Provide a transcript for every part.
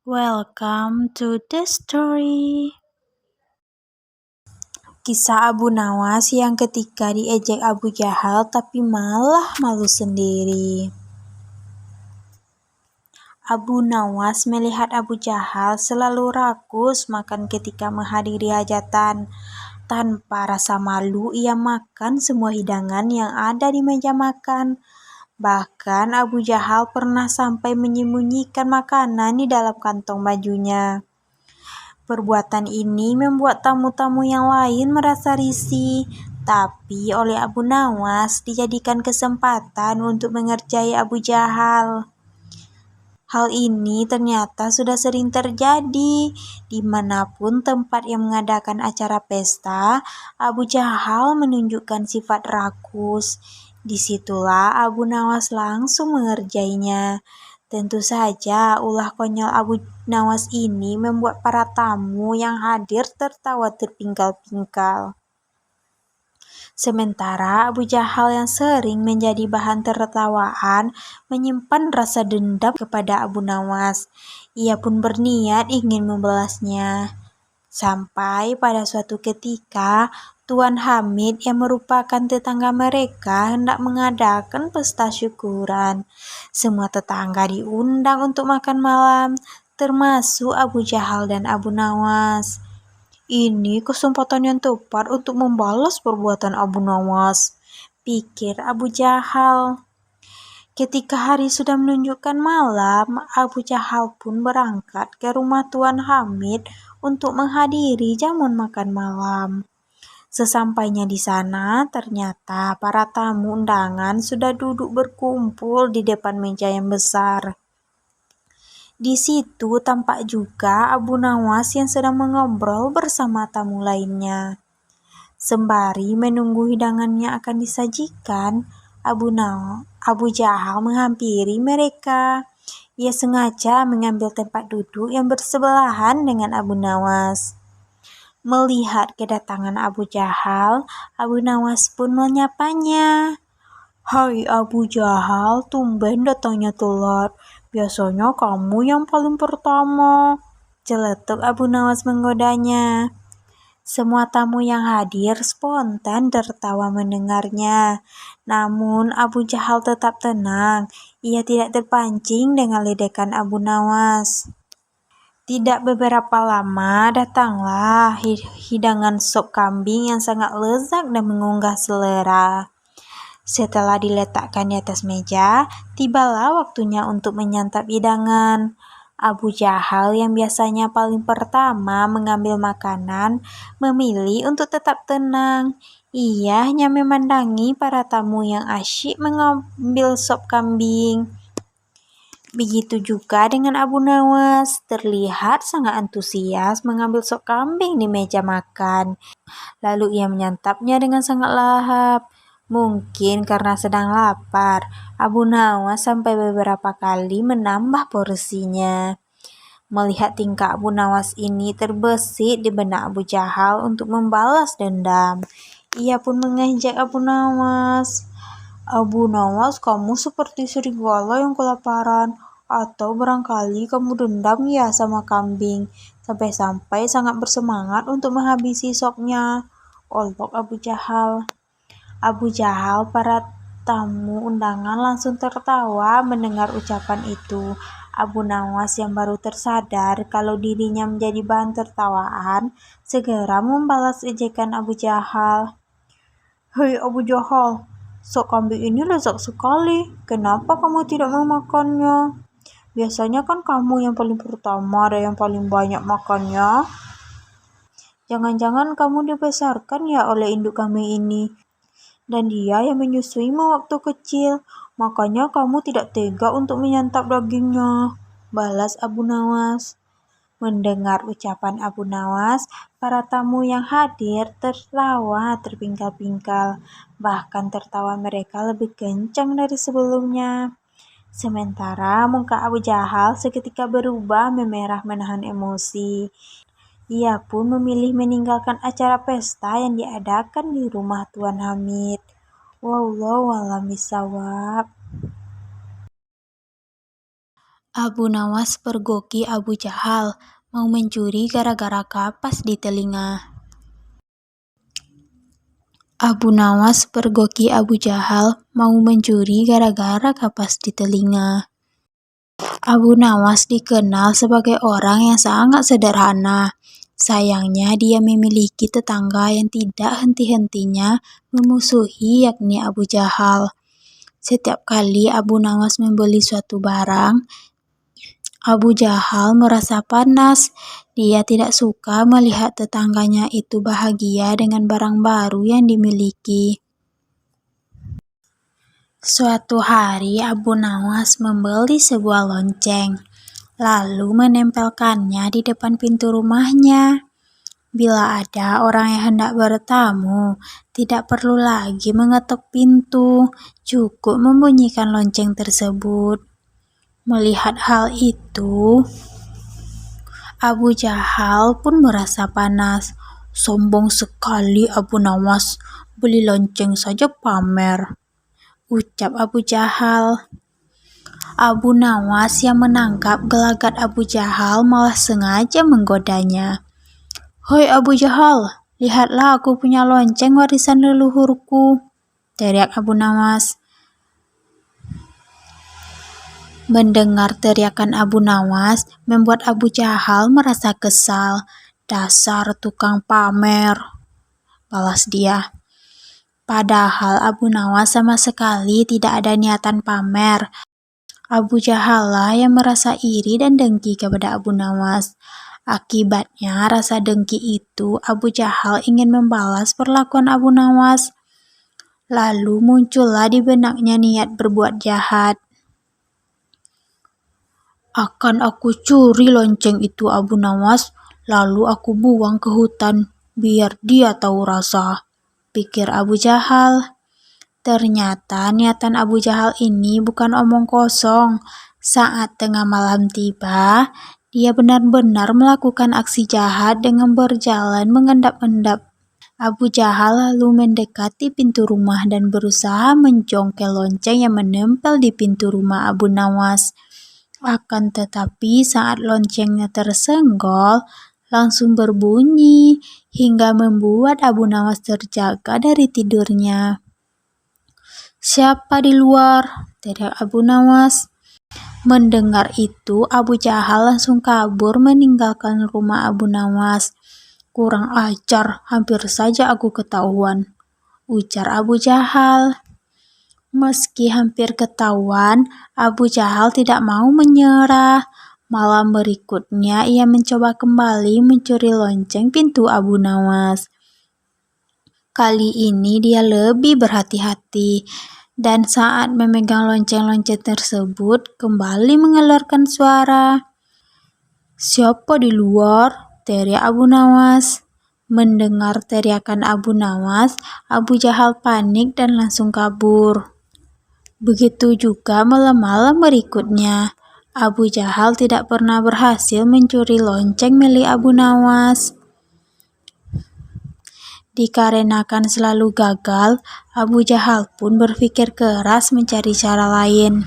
Welcome to the story. Kisah Abu Nawas yang ketika diejek Abu Jahal tapi malah malu sendiri. Abu Nawas melihat Abu Jahal selalu rakus makan ketika menghadiri hajatan. Tanpa rasa malu ia makan semua hidangan yang ada di meja makan. Bahkan Abu Jahal pernah sampai menyembunyikan makanan di dalam kantong bajunya. Perbuatan ini membuat tamu-tamu yang lain merasa risih, tapi oleh Abu Nawas dijadikan kesempatan untuk mengerjai Abu Jahal. Hal ini ternyata sudah sering terjadi. Dimanapun tempat yang mengadakan acara pesta, Abu Jahal menunjukkan sifat rakus. Disitulah Abu Nawas langsung mengerjainya. Tentu saja ulah konyol Abu Nawas ini membuat para tamu yang hadir tertawa terpingkal-pingkal. Sementara Abu Jahal yang sering menjadi bahan tertawaan menyimpan rasa dendam kepada Abu Nawas. Ia pun berniat ingin membalasnya. Sampai pada suatu ketika, Tuan Hamid yang merupakan tetangga mereka hendak mengadakan pesta syukuran. Semua tetangga diundang untuk makan malam, termasuk Abu Jahal dan Abu Nawas. Ini kesempatan yang tepat untuk membalas perbuatan Abu Nawas, pikir Abu Jahal. Ketika hari sudah menunjukkan malam, Abu Jahal pun berangkat ke rumah Tuan Hamid untuk menghadiri jamuan makan malam. Sesampainya di sana, ternyata para tamu undangan sudah duduk berkumpul di depan meja yang besar. Di situ tampak juga Abu Nawas yang sedang mengobrol bersama tamu lainnya. Sembari menunggu hidangannya akan disajikan, Abu Jahal menghampiri mereka. Ia sengaja mengambil tempat duduk yang bersebelahan dengan Abu Nawas. Melihat kedatangan Abu Jahal, Abu Nawas pun menyapanya. "Hai Abu Jahal, tumben datangnya telat. Biasanya kamu yang paling pertama," celetuk Abu Nawas menggodanya. Semua tamu yang hadir spontan tertawa mendengarnya. Namun Abu Jahal tetap tenang. Ia tidak terpancing dengan ledekan Abu Nawas. Tidak beberapa lama datanglah hidangan sop kambing yang sangat lezat dan menggugah selera. Setelah diletakkan di atas meja, tibalah waktunya untuk menyantap hidangan. Abu Jahal yang biasanya paling pertama mengambil makanan, memilih untuk tetap tenang. Ia hanya memandangi para tamu yang asyik mengambil sop kambing. Begitu juga dengan Abu Nawas, terlihat sangat antusias mengambil sop kambing di meja makan. Lalu ia menyantapnya dengan sangat lahap. Mungkin karena sedang lapar, Abu Nawas sampai beberapa kali menambah porsinya. Melihat tingkah Abu Nawas ini terbesit di benak Abu Jahal untuk membalas dendam. Ia pun mengejek Abu Nawas. "Abu Nawas, kamu seperti serigala yang kelaparan. Atau barangkali kamu dendam ya sama kambing, sampai-sampai sangat bersemangat untuk menghabisi sopnya," olok Abu Jahal. Abu Jahal, para tamu undangan langsung tertawa mendengar ucapan itu. Abu Nawas yang baru tersadar kalau dirinya menjadi bahan tertawaan, segera membalas ejekan Abu Jahal. "Hei Abu Jahal, sop kambing ini lezat sekali. Kenapa kamu tidak memakannya? Biasanya kan kamu yang paling pertama dan yang paling banyak makannya. Jangan-jangan kamu dibesarkan ya oleh induk kami ini, dan dia yang menyusuimu waktu kecil. Makanya kamu tidak tega untuk menyantap dagingnya," balas Abu Nawas. Mendengar ucapan Abu Nawas, para tamu yang hadir tertawa terpingkal-pingkal. Bahkan tertawa mereka lebih kencang dari sebelumnya. Sementara muka Abu Jahal seketika berubah memerah menahan emosi. Ia pun memilih meninggalkan acara pesta yang diadakan di rumah Tuan Hamid. Wallahu a'lam bishawab. Abu Nawas pergoki Abu Jahal, mau mencuri gara-gara kapas di telinga. Abu Nawas pergoki Abu Jahal, mau mencuri gara-gara kapas di telinga. Abu Nawas dikenal sebagai orang yang sangat sederhana. Sayangnya dia memiliki tetangga yang tidak henti-hentinya memusuhi, yakni Abu Jahal. Setiap kali Abu Nawas membeli suatu barang, Abu Jahal merasa panas. Dia tidak suka melihat tetangganya itu bahagia dengan barang baru yang dimiliki. Suatu hari Abu Nawas membeli sebuah lonceng, lalu menempelkannya di depan pintu rumahnya. Bila ada orang yang hendak bertamu, tidak perlu lagi mengetuk pintu, cukup membunyikan lonceng tersebut. Melihat hal itu, Abu Jahal pun merasa panas. Sombong sekali Abu Nawas, beli lonceng saja pamer, ucap Abu Jahal. Abu Nawas yang menangkap gelagat Abu Jahal malah sengaja menggodanya. "Hoi Abu Jahal, lihatlah aku punya lonceng warisan leluhurku," teriak Abu Nawas. Mendengar teriakan Abu Nawas membuat Abu Jahal merasa kesal. "Dasar tukang pamer," balas dia. Padahal Abu Nawas sama sekali tidak ada niatan pamer. Abu Jahal lah yang merasa iri dan dengki kepada Abu Nawas. Akibatnya rasa dengki itu Abu Jahal ingin membalas perlakuan Abu Nawas. Lalu muncullah di benaknya niat berbuat jahat. "Akan aku curi lonceng itu Abu Nawas, lalu aku buang ke hutan, biar dia tahu rasa," pikir Abu Jahal. Ternyata niatan Abu Jahal ini bukan omong kosong. Saat tengah malam tiba, dia benar-benar melakukan aksi jahat dengan berjalan mengendap-endap. Abu Jahal lalu mendekati pintu rumah dan berusaha menjongkel lonceng yang menempel di pintu rumah Abu Nawas. Akan tetapi saat loncengnya tersenggol, langsung berbunyi hingga membuat Abu Nawas terjaga dari tidurnya. "Siapa di luar?" teriak Abu Nawas. Mendengar itu, Abu Jahal langsung kabur meninggalkan rumah Abu Nawas. "Kurang ajar, hampir saja aku ketahuan," ujar Abu Jahal. Meski hampir ketahuan, Abu Jahal tidak mau menyerah. Malam berikutnya ia mencoba kembali mencuri lonceng pintu Abu Nawas. Kali ini dia lebih berhati-hati, dan saat memegang lonceng-lonceng tersebut kembali mengeluarkan suara. "Siapa di luar?" teriak Abu Nawas. Mendengar teriakan Abu Nawas, Abu Jahal panik dan langsung kabur. Begitu juga malam-malam berikutnya, Abu Jahal tidak pernah berhasil mencuri lonceng milik Abu Nawas. Dikarenakan selalu gagal, Abu Jahal pun berpikir keras mencari cara lain.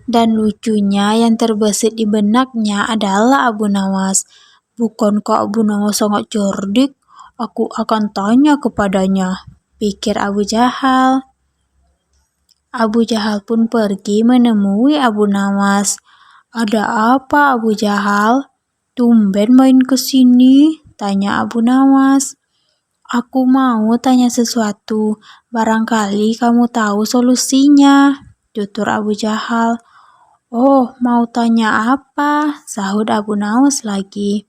Dan lucunya yang terbesit di benaknya adalah Abu Nawas. "Bukankah Abu Nawas sangat cerdik? Aku akan tanya kepadanya," pikir Abu Jahal. Abu Jahal pun pergi menemui Abu Nawas. "Ada apa Abu Jahal? Tumben main ke sini?" tanya Abu Nawas. "Aku mau tanya sesuatu, barangkali kamu tahu solusinya," tutur Abu Jahal. "Oh, mau tanya apa?" sahut Abu Nawas lagi.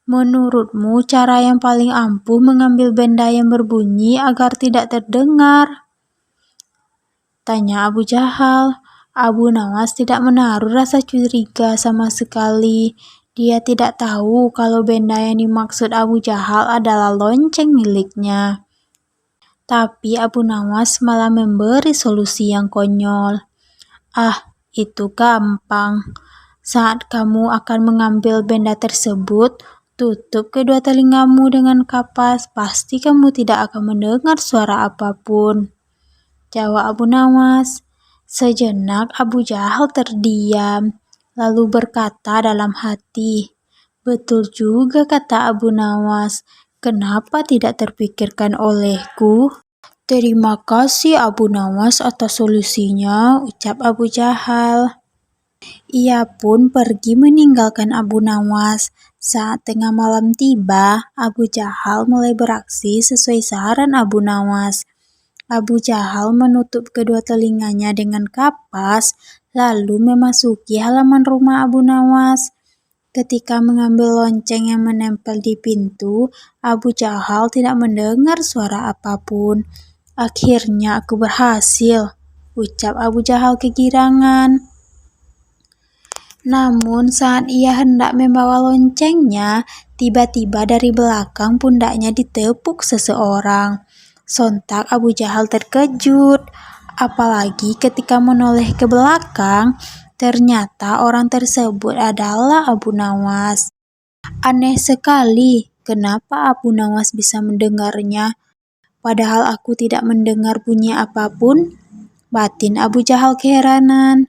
"Menurutmu cara yang paling ampuh mengambil benda yang berbunyi agar tidak terdengar?" tanya Abu Jahal. Abu Nawas tidak menaruh rasa curiga sama sekali. Dia tidak tahu kalau benda yang dimaksud Abu Jahal adalah lonceng miliknya. Tapi Abu Nawas malah memberi solusi yang konyol. "Ah, itu gampang. Saat kamu akan mengambil benda tersebut, tutup kedua telingamu dengan kapas. Pasti kamu tidak akan mendengar suara apapun," jawab Abu Nawas. Sejenak Abu Jahal terdiam, lalu berkata dalam hati, "Betul juga kata Abu Nawas, kenapa tidak terpikirkan olehku?" "Terima kasih Abu Nawas atas solusinya," ucap Abu Jahal. Ia pun pergi meninggalkan Abu Nawas. Saat tengah malam tiba, Abu Jahal mulai beraksi sesuai saran Abu Nawas. Abu Jahal menutup kedua telinganya dengan kapas, lalu memasuki halaman rumah Abu Nawas. Ketika mengambil lonceng yang menempel di pintu, Abu Jahal tidak mendengar suara apapun. "Akhirnya aku berhasil," ucap Abu Jahal kegirangan. Namun saat ia hendak membawa loncengnya, tiba-tiba dari belakang pundaknya ditepuk seseorang. Sontak Abu Jahal terkejut, apalagi ketika menoleh ke belakang, ternyata orang tersebut adalah Abu Nawas. Aneh sekali, kenapa Abu Nawas bisa mendengarnya, padahal aku tidak mendengar bunyi apapun? Batin Abu Jahal keheranan.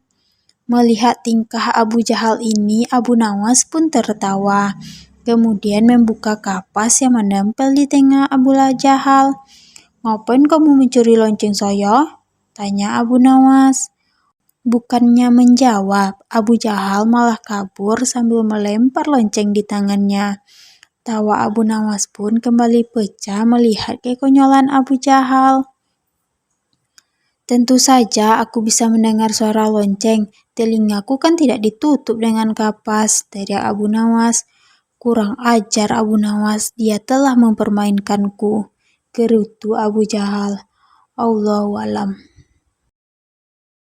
Melihat tingkah Abu Jahal ini, Abu Nawas pun tertawa. Kemudian membuka kapas yang menempel di tengah Abu Jahal. "Ngapain kamu mencuri lonceng saya?" tanya Abu Nawas. Bukannya menjawab, Abu Jahal malah kabur sambil melempar lonceng di tangannya. Tawa Abu Nawas pun kembali pecah melihat kekonyolan Abu Jahal. "Tentu saja aku bisa mendengar suara lonceng. Telingaku kan tidak ditutup dengan kapas," teriak Abu Nawas. "Kurang ajar Abu Nawas, dia telah mempermainkanku," gerutu Abu Jahal. Allahu a'lam.